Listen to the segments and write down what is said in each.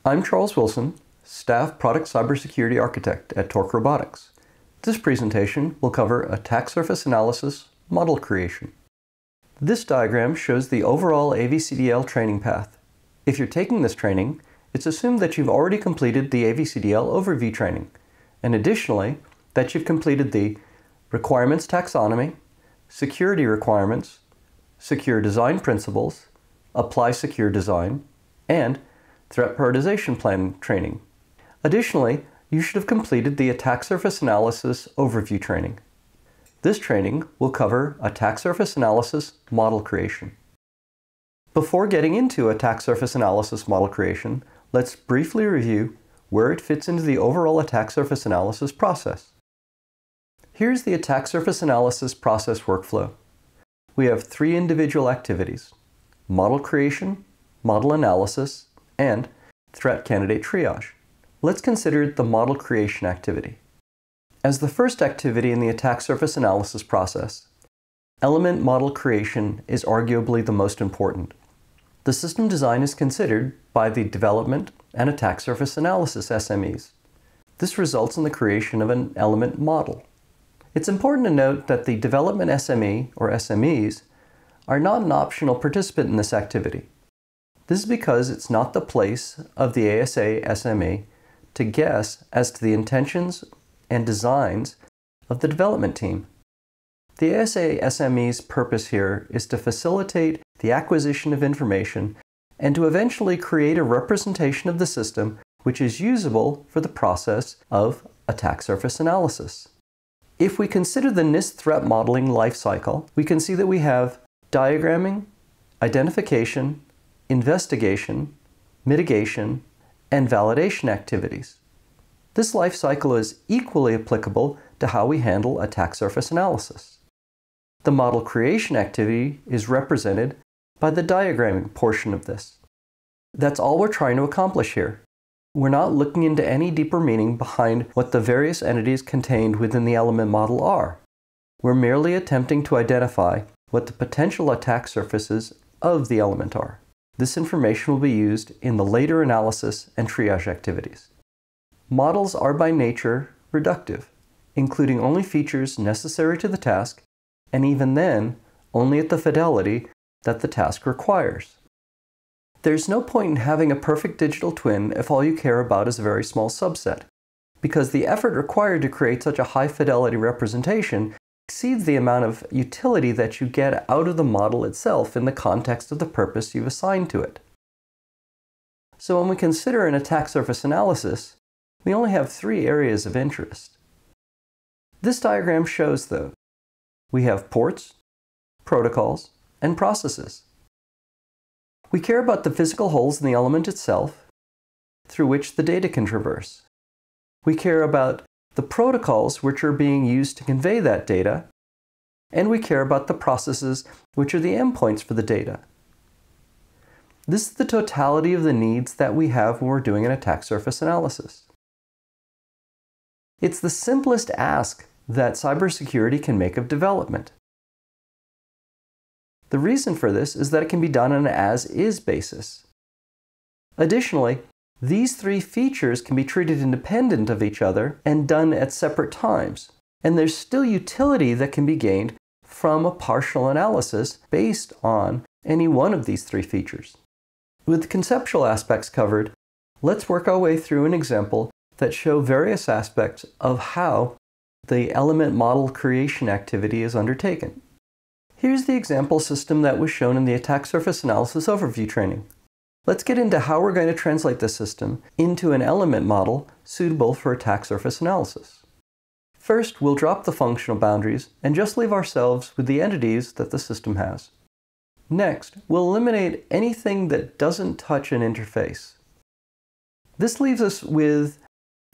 I'm Charles Wilson, Staff Product Cybersecurity Architect at Torque Robotics. This presentation will cover attack surface analysis model creation. This diagram shows the overall AVCDL training path. If you're taking this training, it's assumed that you've already completed the AVCDL overview training, and additionally, that you've completed the requirements taxonomy, security requirements, secure design principles, apply secure design, and threat prioritization plan training. Additionally, you should have completed the attack surface analysis overview training. This training will cover attack surface analysis model creation. Before getting into attack surface analysis model creation, let's briefly review where it fits into the overall attack surface analysis process. Here's the attack surface analysis process workflow. We have 3 individual activities: model creation, model analysis, and threat candidate triage. Let's consider the model creation activity. As the first activity in the attack surface analysis process, element model creation is arguably the most important. The system design is considered by the development and attack surface analysis SMEs. This results in the creation of an element model. It's important to note that the development SME, or SMEs, are not an optional participant in this activity. This is because it's not the place of the ASA SME to guess as to the intentions and designs of the development team. The ASA SME's purpose here is to facilitate the acquisition of information and to eventually create a representation of the system which is usable for the process of attack surface analysis. If we consider the NIST threat modeling lifecycle, we can see that we have diagramming, identification, investigation, mitigation, and validation activities. This life cycle is equally applicable to how we handle attack surface analysis. The model creation activity is represented by the diagramming portion of this. That's all we're trying to accomplish here. We're not looking into any deeper meaning behind what the various entities contained within the element model are. We're merely attempting to identify what the potential attack surfaces of the element are. This information will be used in the later analysis and triage activities. Models are by nature reductive, including only features necessary to the task, and even then, only at the fidelity that the task requires. There's no point in having a perfect digital twin if all you care about is a very small subset, because the effort required to create such a high fidelity representation exceeds the amount of utility that you get out of the model itself in the context of the purpose you've assigned to it. So when we consider an attack surface analysis, we only have 3 areas of interest. This diagram shows those. We have ports, protocols, and processes. We care about the physical holes in the element itself, through which the data can traverse. We care about the protocols which are being used to convey that data, and we care about the processes which are the endpoints for the data. This is the totality of the needs that we have when we're doing an attack surface analysis. It's the simplest ask that cybersecurity can make of development. The reason for this is that it can be done on an as-is basis. Additionally, these 3 features can be treated independent of each other and done at separate times. And there's still utility that can be gained from a partial analysis based on any one of these 3 features. With the conceptual aspects covered, let's work our way through an example that shows various aspects of how the element model creation activity is undertaken. Here's the example system that was shown in the attack surface analysis overview training. Let's get into how we're going to translate this system into an element model suitable for attack surface analysis. First, we'll drop the functional boundaries and just leave ourselves with the entities that the system has. Next, we'll eliminate anything that doesn't touch an interface. This leaves us with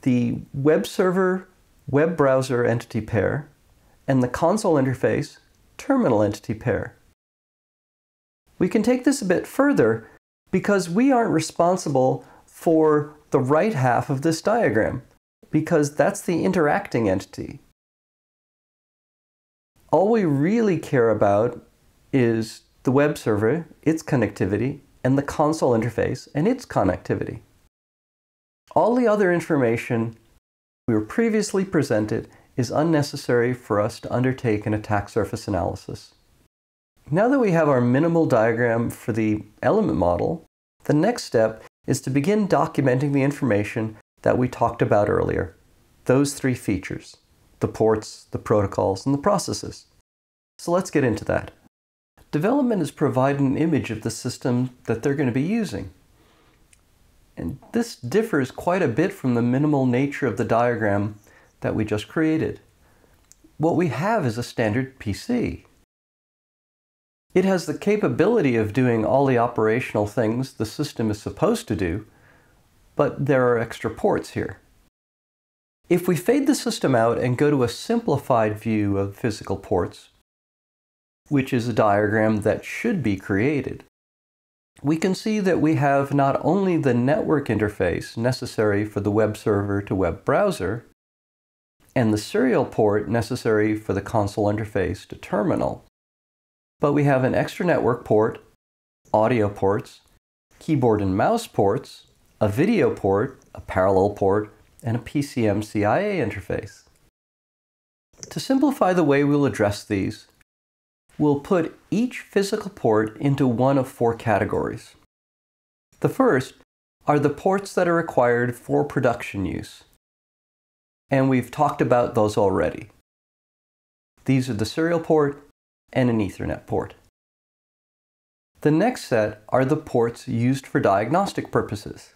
the web server, web browser entity pair, and the console interface, terminal entity pair. We can take this a bit further because we aren't responsible for the right half of this diagram, because that's the interacting entity. All we really care about is the web server, its connectivity, and the console interface and its connectivity. All the other information we were previously presented is unnecessary for us to undertake an attack surface analysis. Now that we have our minimal diagram for the element model, the next step is to begin documenting the information that we talked about earlier. Those three features: the ports, the protocols, and the processes. So let's get into that. Development is providing an image of the system that they're going to be using. And this differs quite a bit from the minimal nature of the diagram that we just created. What we have is a standard PC. It has the capability of doing all the operational things the system is supposed to do, but there are extra ports here. If we fade the system out and go to a simplified view of physical ports, which is a diagram that should be created, we can see that we have not only the network interface necessary for the web server to web browser, and the serial port necessary for the console interface to terminal, but we have an extra network port, audio ports, keyboard and mouse ports, a video port, a parallel port, and a PCM-CIA interface. To simplify the way we'll address these, we'll put each physical port into one of four categories. The first are the ports that are required for production use, and we've talked about those already. These are the serial port and an Ethernet port. The next set are the ports used for diagnostic purposes.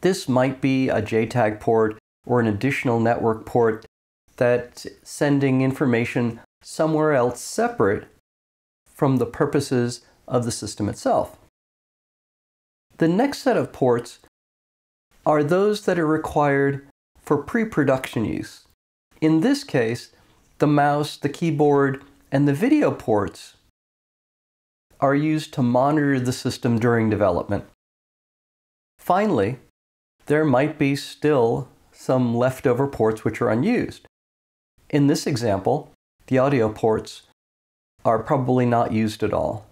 This might be a JTAG port or an additional network port that's sending information somewhere else separate from the purposes of the system itself. The next set of ports are those that are required for pre-production use. In this case, the mouse, the keyboard, and the video ports are used to monitor the system during development. Finally, there might be still some leftover ports which are unused. In this example, the audio ports are probably not used at all.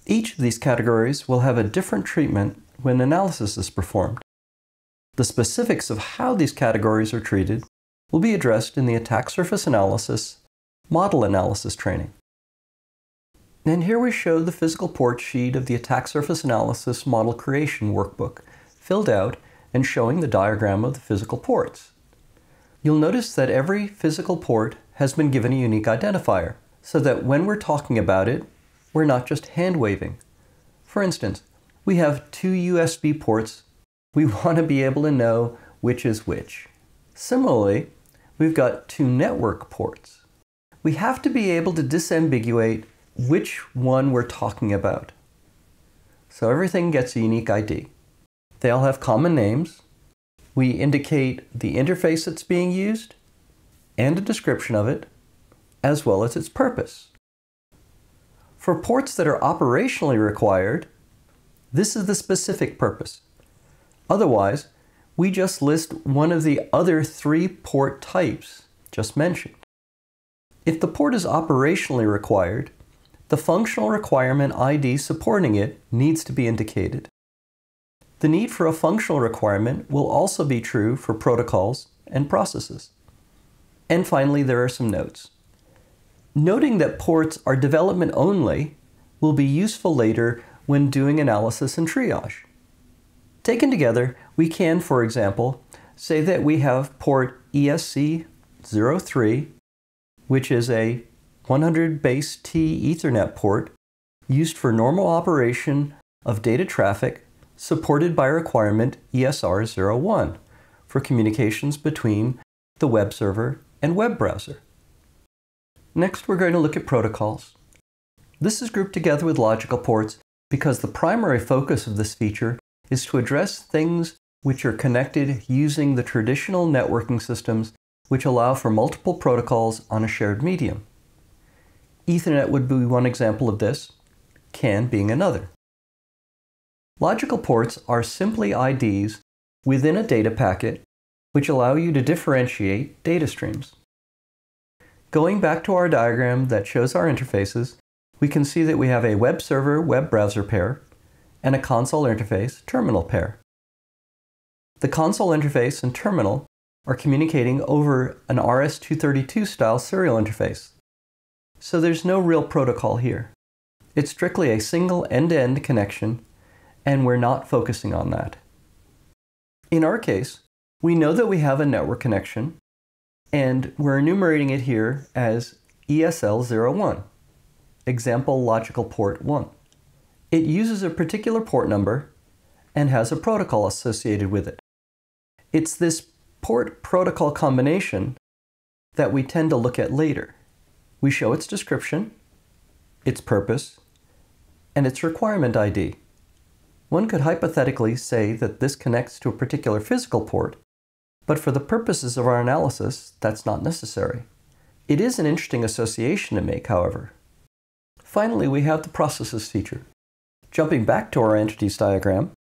Each of these categories will have a different treatment when analysis is performed. The specifics of how these categories are treated will be addressed in the attack surface analysis model analysis training. And here we show the physical port sheet of the attack surface analysis model creation workbook, filled out and showing the diagram of the physical ports. You'll notice that every physical port has been given a unique identifier, so that when we're talking about it, we're not just hand-waving. For instance, we have two USB ports. We want to be able to know which is which. Similarly, we've got two network ports. We have to be able to disambiguate which one we're talking about. So everything gets a unique ID. They all have common names. We indicate the interface that's being used and a description of it, as well as its purpose. For ports that are operationally required, this is the specific purpose. Otherwise, we just list one of the other three port types just mentioned. If the port is operationally required, the functional requirement ID supporting it needs to be indicated. The need for a functional requirement will also be true for protocols and processes. And finally, there are some notes. Noting that ports are development only will be useful later when doing analysis and triage. Taken together, we can, for example, say that we have port ESC03, which is a 100 base T Ethernet port used for normal operation of data traffic, supported by requirement ESR01 for communications between the web server and web browser. Next, we're going to look at protocols. This is grouped together with logical ports because the primary focus of this feature is to address things which are connected using the traditional networking systems which allow for multiple protocols on a shared medium. Ethernet would be one example of this, CAN being another. Logical ports are simply IDs within a data packet which allow you to differentiate data streams. Going back to our diagram that shows our interfaces, we can see that we have a web server web browser pair and a console interface terminal pair. The console interface and terminal are communicating over an RS-232 style serial interface. So there's no real protocol here. It's strictly a single end-to-end connection, and we're not focusing on that. In our case, we know that we have a network connection, and we're enumerating it here as ESL01, example logical port 1. It uses a particular port number and has a protocol associated with it. It's this port protocol combination that we tend to look at later. We show its description, its purpose, and its requirement ID. One could hypothetically say that this connects to a particular physical port, but for the purposes of our analysis, that's not necessary. It is an interesting association to make, however. Finally, we have the processes feature. Jumping back to our entities diagram,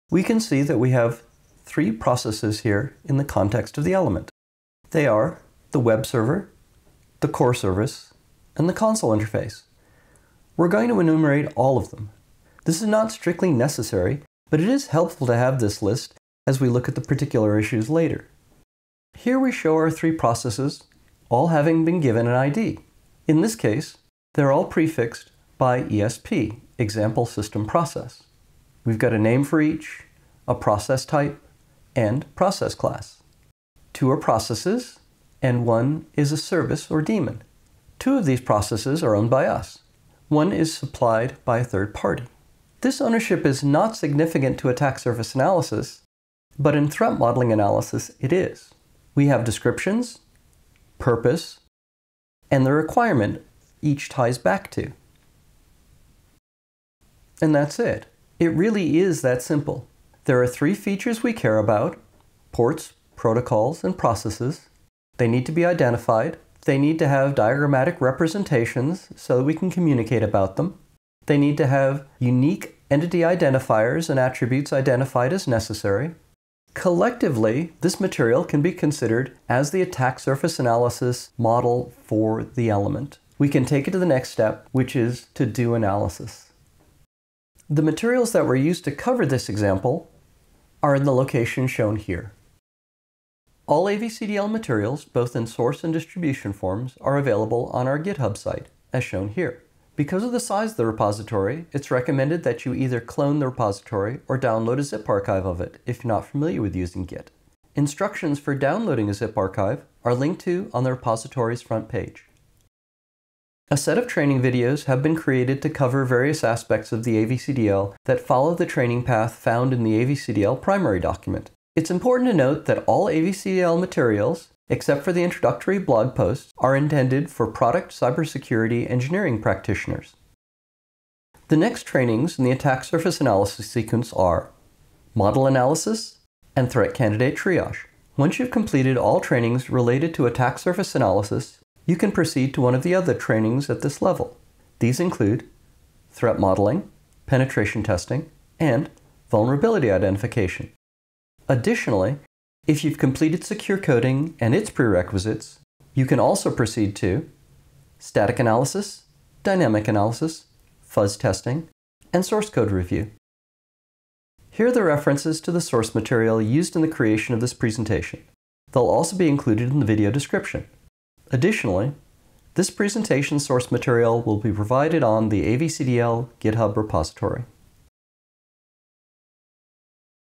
we can see that we have three processes here in the context of the element. They are the web server, the core service, and the console interface. We're going to enumerate all of them. This is not strictly necessary, but it is helpful to have this list as we look at the particular issues later. Here we show our three processes, all having been given an ID. In this case, they're all prefixed by ESP, example system process. We've got a name for each, a process type, and process class. Two are processes, and one is a service or daemon. Two of these processes are owned by us. One is supplied by a third party. This ownership is not significant to attack surface analysis, but in threat modeling analysis it is. We have descriptions, purpose, and the requirement each ties back to. And that's it. It really is that simple. There are three features we care about: ports, protocols, and processes. They need to be identified. They need to have diagrammatic representations so that we can communicate about them. They need to have unique entity identifiers and attributes identified as necessary. Collectively, this material can be considered as the attack surface analysis model for the element. We can take it to the next step, which is to do analysis. The materials that were used to cover this example are in the location shown here. All AVCDL materials, both in source and distribution forms, are available on our GitHub site, as shown here. Because of the size of the repository, it's recommended that you either clone the repository or download a zip archive of it if you're not familiar with using Git. Instructions for downloading a zip archive are linked to on the repository's front page. A set of training videos have been created to cover various aspects of the AVCDL that follow the training path found in the AVCDL primary document. It's important to note that all AVCDL materials, except for the introductory blog posts, are intended for product cybersecurity engineering practitioners. The next trainings in the attack surface analysis sequence are model analysis and threat candidate triage. Once you've completed all trainings related to attack surface analysis, you can proceed to one of the other trainings at this level. These include threat modeling, penetration testing, and vulnerability identification. Additionally, if you've completed secure coding and its prerequisites, you can also proceed to static analysis, dynamic analysis, fuzz testing, and source code review. Here are the references to the source material used in the creation of this presentation. They'll also be included in the video description. Additionally, this presentation source material will be provided on the AVCDL GitHub repository.